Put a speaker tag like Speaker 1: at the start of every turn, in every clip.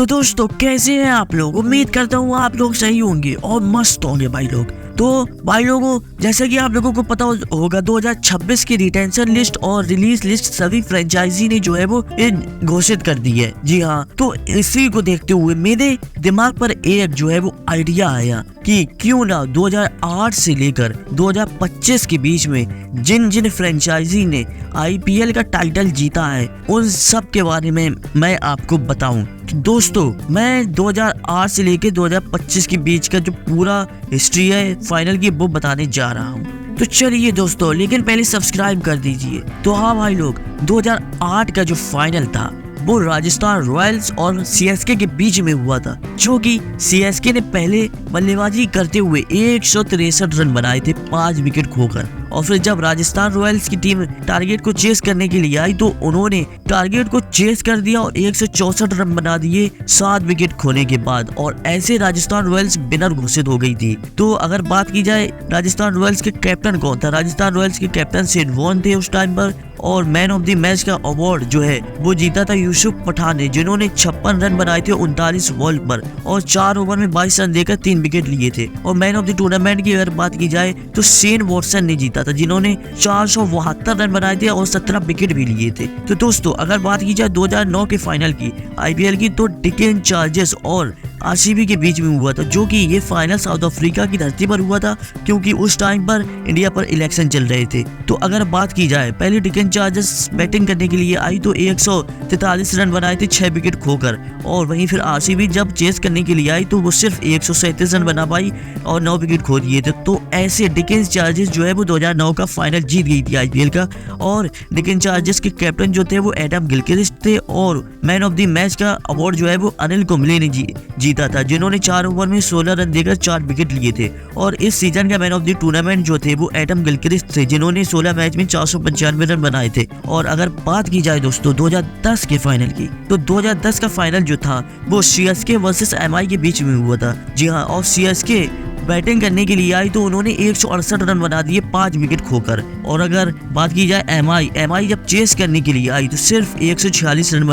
Speaker 1: तो दोस्तों कैसे हैं आप लोग। उम्मीद करता हूँ आप लोग सही होंगे और मस्त होंगे भाई लोग। तो भाई लोगों, जैसे कि आप लोगों को पता होगा 2026 की रिटेंशन लिस्ट और रिलीज लिस्ट सभी फ्रेंचाइजी ने जो है वो घोषित कर दी है। जी हाँ, तो इसी को देखते हुए मेरे दिमाग पर एक जो है वो आइडिया आया कि क्यों ना 2008 से लेकर 2025 के बीच में जिन जिन फ्रेंचाइजी ने IPL का टाइटल जीता है उन सब के बारे में मैं आपको बताऊं। दोस्तों मैं 2008 से लेकर 2025 के बीच का जो पूरा हिस्ट्री है फाइनल की वो बताने जा रहा हूँ। तो चलिए दोस्तों, लेकिन पहले सब्सक्राइब कर दीजिए। तो हाँ भाई लोग, 2008 का जो फाइनल था वो राजस्थान रॉयल्स और CSK के बीच में हुआ था, जो कि CSK ने पहले बल्लेबाजी करते हुए 163 रन बनाए थे 5 विकेट खोकर। और फिर जब राजस्थान रॉयल्स की टीम टारगेट को चेस करने के लिए आई तो उन्होंने टारगेट को चेस कर दिया और 164 रन बना दिए 7 विकेट खोने के बाद, और ऐसे राजस्थान रॉयल्स विनर घोषित हो गई थी। तो अगर बात की जाए राजस्थान रॉयल्स के कैप्टन कौन था, राजस्थान रॉयल्स के कैप्टन शेन वॉर्न थे उस टाइम पर, और मैन ऑफ द मैच का अवार्ड जो है वो जीता था यूसुफ पठान ने, जिन्होंने 56 रन बनाए थे 39 बॉल पर और 4 ओवर में 22 रन देकर 3 विकेट लिए थे। और मैन ऑफ द टूर्नामेंट की अगर बात की जाए तो शेन वॉटसन ने जीता था, जिन्होंने 472 रन बनाए थे और 17 विकेट भी लिए थे। तो दोस्तों अगर बात की जाए 2009 के फाइनल की IPL की, तो डिकेन चार्जर्स और RCB के बीच में हुआ था, जो कि ये फाइनल साउथ अफ्रीका की धरती पर हुआ था, क्योंकि उस टाइम पर इंडिया पर इलेक्शन चल रहे थे। तो अगर बात की जाए, पहले डिकेन चार्जर्स बैटिंग करने के लिए आई तो 143 रन बनाए थे 6 विकेट खोकर, और वहीं फिर RCB जब चेस करने के लिए आई तो वो सिर्फ 137 रन बना पाई और 9 विकेट खो दिए थे। तो ऐसे डिकेन चार्जर्स जो है वो 2009 का फाइनल जीत गई थी IPL का, और डिकेन चार्जर्स के कैप्टन जो थे वो एडम गिलक्रिस्ट थे, और मैन ऑफ द मैच का अवार्ड जो है वो अनिल कुंबले ने जीता था, जिन्होंने 4 ओवर में 16 रन देकर 4 विकेट लिए थे। और इस सीजन का मैन ऑफ द टूर्नामेंट जो थे वो एडम गिलक्रिस्ट थे, जिन्होंने 16 मैच में 495 रन बनाए थे। और अगर बात की जाए दोस्तों 2010 के फाइनल की, तो 2010 का फाइनल जो था वो CSK वर्सेस MI के बीच में हुआ था। जी हाँ, और CSK बैटिंग करने के लिए आई तो उन्होंने 168 रन बना दिए 5 विकेट खोकर। और अगर बात की जाए MI जब चेस करने के लिए आई तो सिर्फ 146 रन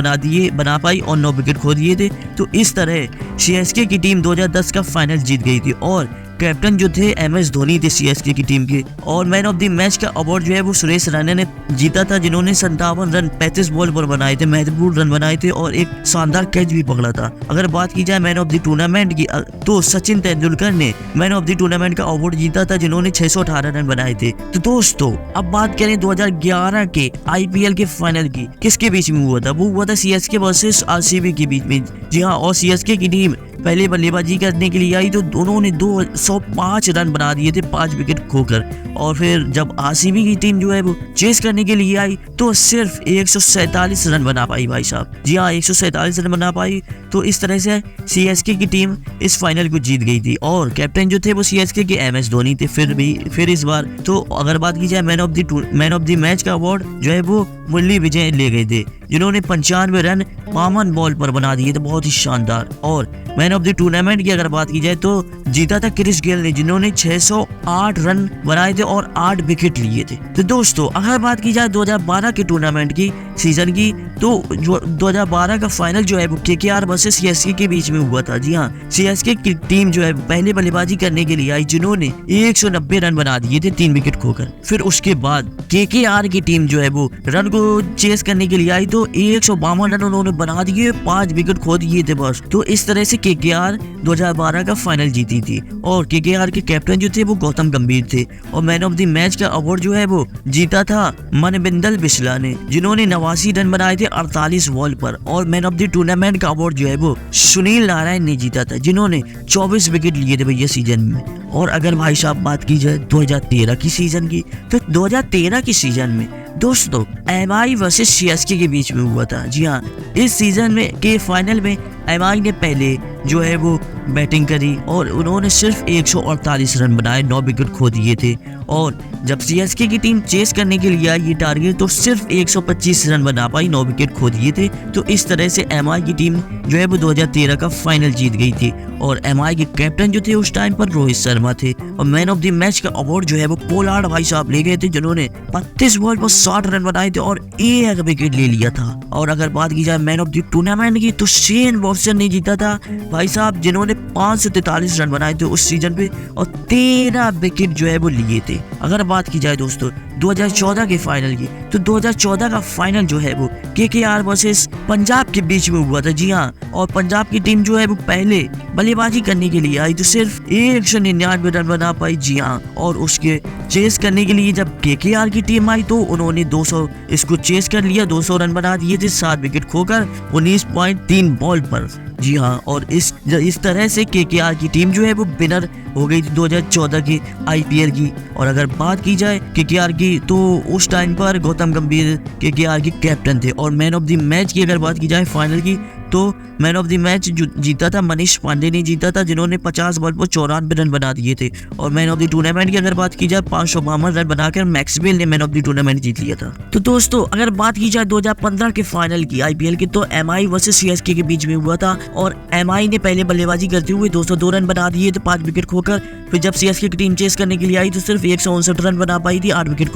Speaker 1: बना पाई और 9 विकेट खो दिए थे। तो इस तरह CSK की टीम 2010 का फाइनल जीत गई थी, और कैप्टन जो थे MS धोनी थे CSK की टीम के। और मैन ऑफ द मैच का अवार्ड जो है वो सुरेश रैना ने जीता था, जिन्होंने 57 रन 35 बॉल पर बनाए थे, महत्वपूर्ण रन बनाए थे और एक शानदार कैच भी पकड़ा था। अगर बात की जाए मैन ऑफ द टूर्नामेंट की, तो सचिन तेंदुलकर ने मैन ऑफ द टूर्नामेंट का अवार्ड जीता था, जिन्होंने 618 रन बनाए थे। तो दोस्तों अब बात करें 2011 के IPL के फाइनल की, किसके बीच में हुआ था, वो हुआ था CSK वर्सेस RCB के बीच में। जी हाँ, और CSK की टीम पहले बल्लेबाजी करने के लिए आई तो दोनों ने 205 रन बना दिए थे 5 विकेट खोकर। और फिर जब RCB की टीम जो है वो चेस करने के लिए आई तो सिर्फ 147 रन बना पाई भाई साहब। जी हाँ, 147 रन बना पाई। तो इस तरह से CSK की टीम इस फाइनल को जीत गई थी, और कैप्टन जो थे वो CSK के MS धोनी थे फिर इस बार। तो अगर बात की जाए मैन ऑफ द मैच का अवार्ड जो है वो मुरली विजय ले गए थे, जिन्होंने 95 रन 52 बॉल पर बना दिए थे, बहुत ही शानदार। और मैन ऑफ द टूर्नामेंट की अगर बात की जाए तो जीता था क्रिस गेल ने, जिन्होंने 608 रन बनाए थे और 8 विकेट लिए थे। तो दोस्तों अगर बात की जाए 2012 के टूर्नामेंट की सीजन की, तो 2012 का फाइनल जो है वो KKR वर्सेस CSK के बीच में हुआ था। जी हाँ, CSK की टीम जो है पहले बल्लेबाजी करने के लिए आई, जिन्होंने 190 रन बना दिए थे 3 विकेट खोकर। फिर उसके बाद KKR की टीम जो है वो रन को चेस करने के लिए आई तो 152 रन उन्होंने बना दिए, 5 विकेट खो दिए थे बस। तो इस तरह से KKR 2012 का फाइनल जीती थी, और KKR के कैप्टन जो थे वो गौतम गंभीर थे। और मैन ऑफ द मैच का अवार्ड जो है वो जीता था मनबिंदर बिस्ला ने, जिन्होंने 89 रन बनाए थे 48 बॉल पर। और मैन ऑफ द टूर्नामेंट का अवार्ड जो है वो सुनील नारायण ने जीता था, जिन्होंने 24 विकेट लिए थे भैया सीजन में। और अगर भाई साहब बात की जाए 2013 की सीजन की, तो 2013 की सीजन में दोस्तों MI वर्सेस CSK के बीच में हुआ था। जी हाँ, इस सीजन में के फाइनल में MI ने पहले जो है वो बैटिंग करी और उन्होंने सिर्फ 148 रन बनाए, 9 विकेट खो दिए थे। और जब CSK की टीम चेस करने के लिए आई ये टारगेट तो सिर्फ 125 रन बना पाई, 9 विकेट खो दिए थे। तो इस तरह से MI की टीम जो है वो 2013 का फाइनल जीत गई थी, और MI के कैप्टन जो थे उस टाइम पर रोहित शर्मा थे। और मैन ऑफ द मैच का अवार्ड जो है वो पोलार्ड भाई साहब ले गए थे, जिन्होंने 32 बॉल पर 60 रन बनाए थे और 1 विकेट ले लिया था। और अगर बात की जाए मैन ऑफ द टूर्नामेंट की, तो शेन मॉर्सन ने जीता था भाई साहब, जिन्होंने 543 रन बनाए थे उस सीजन पे और 13 विकेट जो है वो लिए थे। अगर बात की जाए दोस्तों 2014 के फाइनल की, तो 2014 का फाइनल जो है वो केकेआर वर्सेस पंजाब के बीच में हुआ था। जी हाँ, और पंजाब की टीम जो है वो पहले बल्लेबाजी करने के लिए आई तो सिर्फ 199 रन बना पाई। जी हाँ, और उसके चेस करने के लिए जब केकेआर की टीम आई तो उन्होंने 200 इसको चेस कर लिया, 200 रन बना दिए थे 7 विकेट खोकर 19.3 बॉल पर। जी हाँ, और इस तरह से केकेआर की टीम जो है वो विनर हो गई थी 2014 की आईपीएल की। और अगर बात की जाए केकेआर की, तो उस टाइम पर गौतम गंभीर केकेआर के कैप्टन थे। और मैन ऑफ द मैच की अगर बात की जाए फाइनल की, तो मैन ऑफ द मैच जो जीता था मनीष पांडे ने जीता था, जिन्होंने 50 बॉल पर 94 रन बना दिए थे। और मैन ऑफ द टूर्नामेंट की अगर बात की जाए 552 रन बनाकर मैक्सवेल ने मैन ऑफ द टूर्नामेंट जीत लिया था। तो दोस्तों अगर बात की जाए 2015 के फाइनल की आईपीएल की, तो एमआई वर्सेस सीएसके के बीच में हुआ था। और एमआई ने पहले बल्लेबाजी करते हुए 202 रन बना दिए थे 5 विकेट खोकर। फिर जब सीएसके की टीम चेस करने के लिए आई तो सिर्फ 159 रन बना पाई थी, 8 विकेट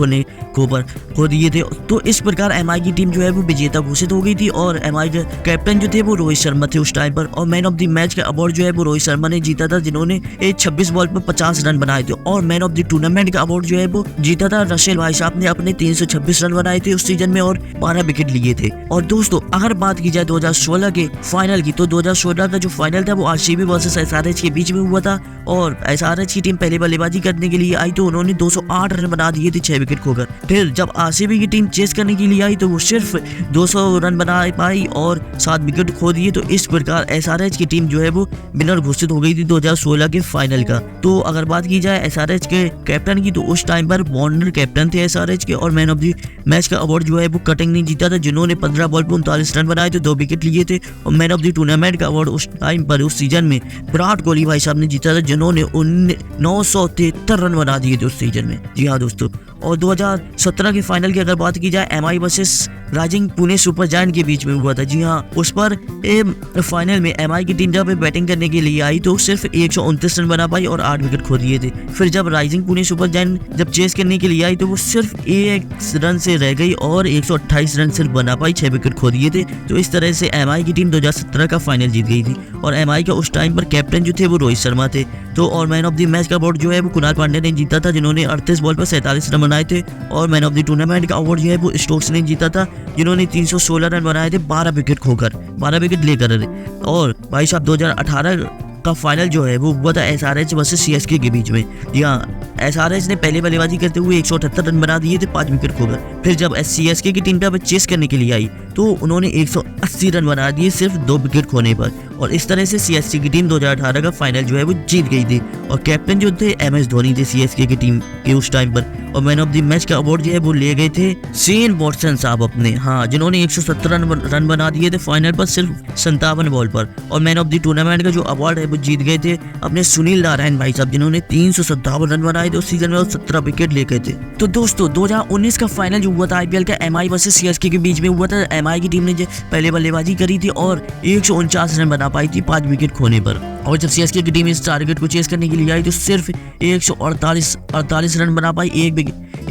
Speaker 1: खो दिए थे। तो इस प्रकार एमआई की टीम जो है वो विजेता घोषित हो गई थी। और एमआई के कैप्टन जो थे वो रोहित शर्मा थे उस टाइम पर। और मैन ऑफ द मैच का अवार्ड जो है वो रोहित शर्मा ने जीता था, जिन्होंने 26 बॉल पर 50 रन बनाए थे। और मैन ऑफ द टूर्नामेंट का अवार्ड जो है वो जीता था रसेल भाई साहब ने, अपने 326 रन बनाए थे उस सीजन में और 12 विकेट लिए थे। और दोस्तों अगर बात की जाए 2016 के फाइनल की, तो 2016 का जो फाइनल था वो आरसीबी वर्सेस एसआरएच के बीच में हुआ था। और एसआरएच की टीम पहले बल्लेबाजी करने के लिए आई तो उन्होंने 208 रन बना दिए थे 6 विकेट खोकर। फिर जब आरसीबी की टीम चेस करने के लिए आई तो वो सिर्फ 200 रन बना पाई और 7 विकेट खो दिए। तो इस प्रकार एसआरएच की टीम जो है वो विनर घोषित हो गई थी 2016 के फाइनल का। तो अगर बात की जाए एसआरएच के कैप्टन की, तो उस टाइम पर वार्नर कैप्टन थे एसआरएच के। और मैन ऑफ द मैच का अवार्ड जो है वो कटिंग ने जीता था, जिन्होंने 15 बॉल पर 39 रन बनाए थे, 2 विकेट लिए थे। और मैन ऑफ द टूर्नामेंट का अवार्ड उस टाइम पर उस सीजन में विराट कोहली भाई साहब ने जीता था, जिन्होंने 973 रन बना दिए थे उस सीजन में। जी हाँ दोस्तों, और 2017 के फाइनल की अगर बात की जाए MI versus rising Pune super giant के बीच में हुआ था। जी हाँ, उस पर फाइनल में एमआई की टीम जब बैटिंग करने के लिए आई तो सिर्फ 129 रन बना पाई और 8 विकेट खो दिए थे। फिर जब राइजिंग पुणे सुपर जायंट जब चेस करने के लिए आई तो वो सिर्फ 1 रन से रह गई और 128 रन सिर्फ बना पाई, 6 विकेट खो दिए थे। तो इस तरह से एमआई की टीम 2017 का फाइनल जीत गई थी। और एमआई का उस टाइम पर कैप्टन जो थे वो रोहित शर्मा थे। तो और मैन ऑफ द मैच का अवार्ड जो है वो कुणाल पांड्या ने जीता था, जिन्होंने 38 बॉल पर 47 रन बनाए थे। और मैन ऑफ द टूर्नामेंट का अवार्ड जो है वो स्टोक्स ने जीता था, जिन्होंने 316 रन बनाए थे 12 विकेट लेकर। और भाई साहब 2018 का फाइनल जो है वो हुआ था एसआरएच वर्सेस सीएसके के बीच में। जी हाँ, एसआरएच ने पहले बल्लेबाजी करते हुए 178 रन बना दिए थे 5 विकेट खोकर। फिर जब सीएसके की टीम पे चेस करने के लिए आई तो उन्होंने 180 रन बना दिए सिर्फ 2 विकेट खोने पर। और इस तरह से सीएसके की टीम 2018 का फाइनल जो है वो जीत गई थी। और कैप्टन जो थे एमएस धोनी थे सीएसके की टीम के उस टाइम पर। और मैन ऑफ द मैच का अवार्ड जो है वो ले गए थे शेन वॉटसन साहब अपने, हाँ, जिन्होंने 170 रन बना दिए थे फाइनल पर सिर्फ 57 बॉल पर। और मैन ऑफ द टूर्नामेंट का जो अवार्ड है वो जीत गए थे अपने सुनील नारायण भाई साहब, जिन्होंने 357 रन बनाए थे उस सीजन में और 17 विकेट ले गए थे। तो दोस्तों 2019 का फाइनल जो हुआ था आईपीएल का एमआई वर्सेस सीएसके के बीच में हुआ था। एमआई की टीम ने पहले बल्लेबाजी करी थी और 149 रन बना पाई थी 5 विकेट खोने पर। और जब सीएसके की टीम इस टारगेट को चेस करने के लिए आई तो सिर्फ 148 रन बना पाई,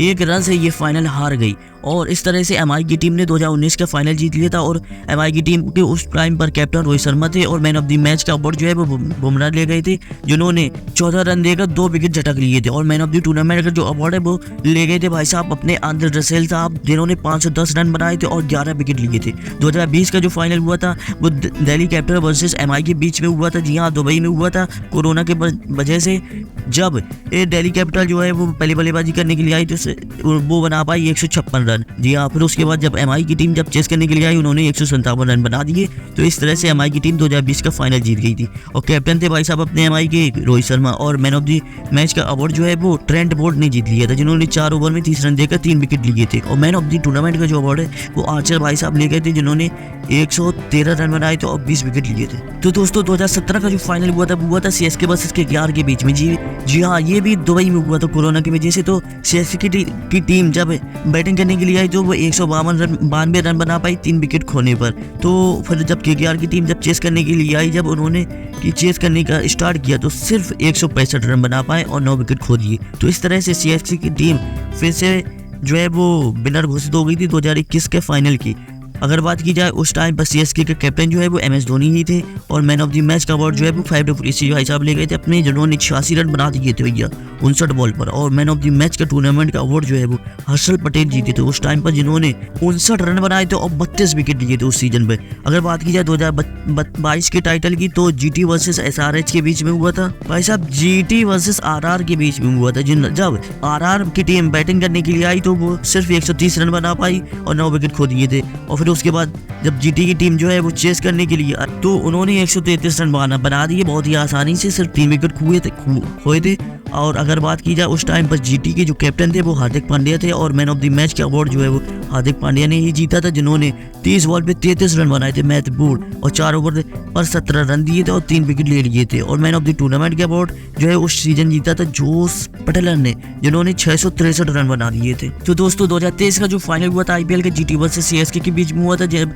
Speaker 1: एक रन से ये फाइनल हार गई। और इस तरह से एमआई की टीम ने 2019 का फाइनल जीत लिया था। और एमआई की टीम के उस टाइम पर कैप्टन रोहित शर्मा थे। और मैन ऑफ द मैच का अवार्ड जो है वो बुमराह ले गए थे, जिन्होंने 14 रन देकर 2 विकेट झटक लिए थे। और मैन ऑफ द टूर्नामेंट का जो अवार्ड है वो ले गए थे भाई साहब अपने आंद्रे रसेल साहब, जिन्होंने 510 रन बनाए थे और 11 विकेट लिए थे। 2020 का जो फाइनल हुआ था वो दिल्ली कैपिटल वर्सेस एमआई के बीच में हुआ था। जी हाँ, दुबई में हुआ था कोरोना के वजह से। जब दिल्ली कैपिटल जो है वो पहले बल्लेबाजी करने के लिए आई तो वो बना पाई 156 रन। जी हाँ, फिर उसके बाद जब एमआई की टीम जब चेस करने के लिए आई उन्होंने 157 रन बना दिए। तो इस तरह से एमआई की टीम 2020 का फाइनल जीत गई थी। और कैप्टन थे भाई साहब अपने एमआई के रोहित शर्मा। और मैन ऑफ द मैच का अवार्ड जो है वो ट्रेंट बोल्ट ने जीत लिया था, जिन्होंने 4 ओवर में 30 रन देकर 3 विकेट लिए थे। और मैन ऑफ द टूर्नामेंट का जो अवार्ड है वो आर्चर भाई साहब ले गए थे, जिन्होंने 113 रन बनाए थे और 20 विकेट लिए थे। तो दोस्तों 2017 का जो फाइनल हुआ था सीएसके वर्सेस केकेआर के बीच में। जी हाँ, ये भी दुबई में हुआ था कोरोना की वजह से। तो सीएसके की टीम जब बैटिंग करने के लिए आई तो वो 192 रन बना पाई 3 विकेट खोने पर। तो फिर जब केकेआर की टीम जब चेस करने के लिए आई, जब उन्होंने चेस करने का स्टार्ट किया तो सिर्फ 165 रन बना पाए और 9 विकेट खो दिए। तो इस तरह से सीएसके की टीम फिर से जो है वो विनर घोषित हो गई थी 2021 के फाइनल की। अगर बात की जाए उस टाइम पर सीएसके के कैप्टन जो है वो MS धोनी ही थे और मैन ऑफ द मैच का अवार्ड जो है वो 5 भाई साहब ले गए थे अपने, जिन्होंने 86 रन बना दिए थे भैया 59 बॉल पर। और मैन ऑफ द मैच का टूर्नामेंट का अवार्ड जो है वो हर्षल पटेल जीते थे उस टाइम पर, जिन्होंने 59 रन बनाए थे और 32 विकेट लिए थे उस सीजन पे। अगर बात की जाए 2022 के टाइटल की तो GT वर्सेस SRH के बीच में हुआ था भाई साहब, GT वर्सेस RR के बीच में हुआ था। जब RR की टीम बैटिंग करने के लिए आई तो वो सिर्फ 130 रन बना पाई और 9 विकेट खो दिए थे। और फिर उसके बाद जब GT की टीम जो है वो चेस करने के लिए तो उन्होंने 133 रन बना दिए बहुत ही आसानी से, सिर्फ 3 विकेट खोए थे। और अगर बात की जाए उस टाइम पर GT के जो कैप्टन थे वो हार्दिक पांड्या थे और मैन ऑफ द मैच का अवार्ड जो है वो हार्दिक पांड्या ने ही जीता था, जिन्होंने 30 बॉल पे 33 रन बनाए थे महत्वपूर्ण और 4 ओवर पर 17 रन दिए थे और 3 विकेट ले लिए थे। और मैन ऑफ द टूर्नामेंट का अवार्ड जो है उस सीजन जीता था जोस बटलर ने, जिन्होंने 663 रन बना दिए थे। तो दोस्तों 2023 का जो फाइनल हुआ था IPL का GT वर्सेस CSK के बीच में हुआ था, जब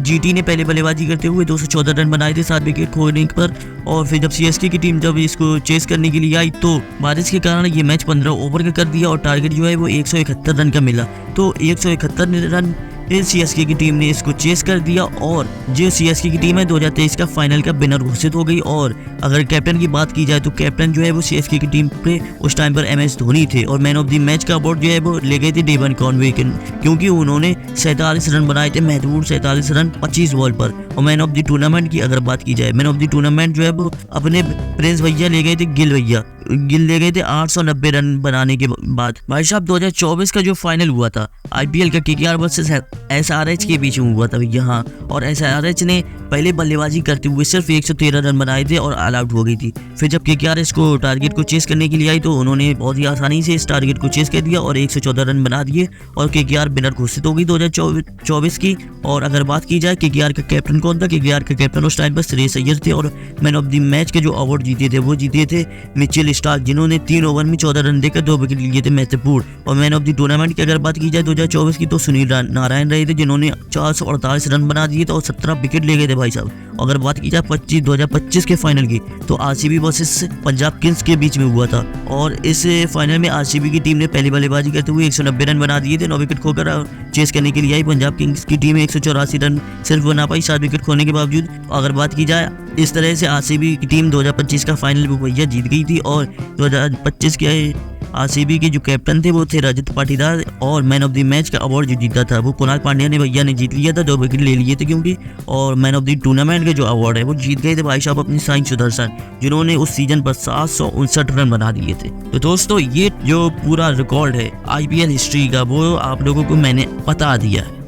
Speaker 1: GT ने पहले बल्लेबाजी करते हुए 214 रन बनाए थे 7 विकेट खोने पर। और फिर जब CSK की टीम जब इसको चेस करने के लिए आई तो बारिश के कारण ये मैच 15 ओवर का कर दिया और टारगेट जो है वो 171 रन का मिला। तो 171 रन CSK की टीम ने इसको चेस कर दिया और जो CSK की टीम है 2023 का फाइनल का विनर घोषित हो गई। और अगर कैप्टन की बात की जाए तो कैप्टन जो है वो CSK की टीम पे उस टाइम पर MS धोनी थे और मैन ऑफ द मैच का अवार्ड जो है वो ले गए थे डेवन कॉनवे, क्योंकि उन्होंने 47 रन बनाए थे महत्वपूर्ण 47 रन 25 बॉल पर। और मैन ऑफ द टूर्नामेंट की अगर बात की जाए, मैन ऑफ द टूर्नामेंट जो है वो अपने प्रिंस भैया ले गए थे, गिल ले गए थे 890 रन बनाने के बाद। भाई साहब 2024 का जो फाइनल हुआ था IPL का KKR वर्सेस SRH के बीच में हुआ था यहाँ, और SRH ने पहले बल्लेबाजी करते हुए सिर्फ 113 रन बनाए थे और ऑल आउट हो गई थी। फिर जब KKR इसको टारगेट को चेस करने के लिए आई तो उन्होंने बहुत ही आसानी से इस टारगेट को चेस कर दिया और 114 रन बना दिए और KKR विनर घोषित हो गई 2024 की। और अगर बात की जाए KKR का कैप्टन कौन था, KKR के कैप्टन उस टाइम पर श्रेयस अय्यर थे और मैन ऑफ द मैच के जो अवार्ड जीते थे वो जीते थे मिचेल स्टार्क, जिन्होंने 3 ओवर में 14 रन देकर 2 विकेट लिए थे महत्वपूर्ण। और मैन ऑफ द टूर्नामेंट की अगर बात की जाए 2024 की तो सुनील नारायण रहे थे, जिन्होंने 448 रन बना दिए थे और 17 विकेट ले गए थे भाई साहब। अगर बात की जाए 2025 के फाइनल की तो RCB वर्सेस पंजाब किंग्स के बीच में हुआ था और इस फाइनल में RCB की टीम ने पहली बल्लेबाजी करते हुए 190 रन बना दिए थे, 9 विकेट खोकर चेस करने के लिए आई। पंजाब किंग्स की टीम 184 रन सिर्फ बना पाई 7 विकेट खोने के बावजूद। अगर बात की जाए इस तरह से RCB की टीम 2025 का फाइनल भैया जीत गई थी और 2025 के RCB के जो कैप्टन थे वो थे रजत पाटीदार और मैन ऑफ द मैच का अवार्ड जो जीता था वो कुणाल पांड्या ने भैया ने जीत लिया था, 2 विकेट ले लिए थे क्योंकि। और मैन ऑफ द टूर्नामेंट के जो अवार्ड है वो जीत गए थे भाई साहब अपनी साईं सुदर्शन, जिन्होंने उस सीजन पर 759 रन बना दिए थे। तो दोस्तों ये जो पूरा रिकॉर्ड है IPL हिस्ट्री का वो आप लोगों को मैंने बता दिया है।